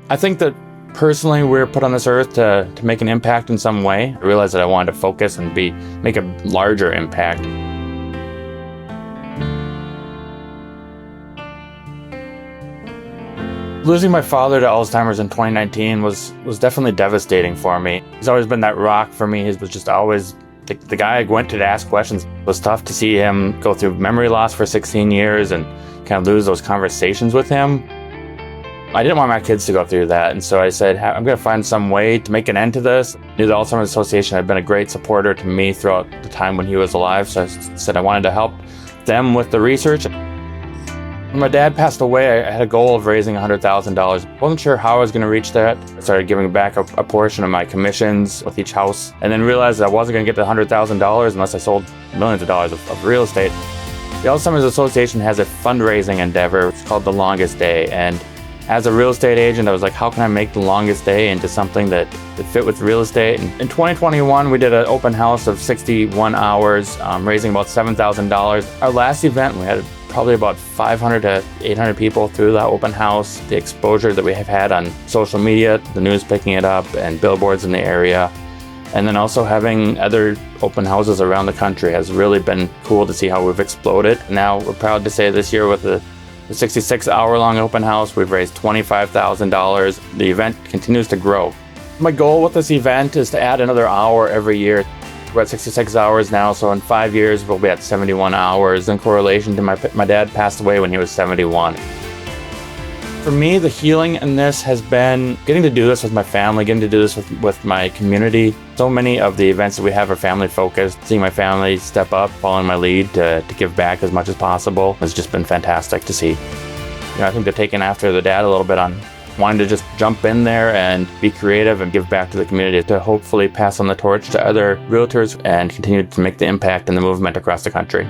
I think that personally we were put on this earth to make an impact in some way. I realized that I wanted to focus and make a larger impact. Losing my father to Alzheimer's in 2019 was definitely devastating for me. He's always been that rock for me. He was just always the guy I went to ask questions. It was tough to see him go through memory loss for 16 years and kind of lose those conversations with him. I didn't want my kids to go through that, and so I said, I'm going to find some way to make an end to this. I knew the Alzheimer's Association had been a great supporter to me throughout the time when he was alive, so I said I wanted to help them with the research. When my dad passed away, I had a goal of raising $100,000. Wasn't sure how I was going to reach that. I started giving back a portion of my commissions with each house, and then realized that I wasn't going to get to $100,000 unless I sold millions of dollars of real estate. The Alzheimer's Association has a fundraising endeavor. It's called The Longest Day, and as a real estate agent, I was like, how can I make the longest day into something that fit with real estate? And in 2021, we did an open house of 61 hours, raising about $7,000. Our last event, we had probably about 500 to 800 people through that open house. The exposure that we have had on social media, the news picking it up, and billboards in the area, and then also having other open houses around the country has really been cool to see how we've exploded. Now we're proud to say this year with the 66-hour-long open house, we've raised $25,000. The event continues to grow. My goal with this event is to add another hour every year. We're at 66 hours now, so in 5 years we'll be at 71 hours in correlation to my dad passed away when he was 71. For me, the healing in this has been getting to do this with my family, getting to do this with my community. So many of the events that we have are family focused. Seeing my family step up, following my lead to give back as much as possible has just been fantastic to see. I think they're taking after the dad a little bit on wanting to just jump in there and be creative and give back to the community to hopefully pass on the torch to other realtors and continue to make the impact and the movement across the country.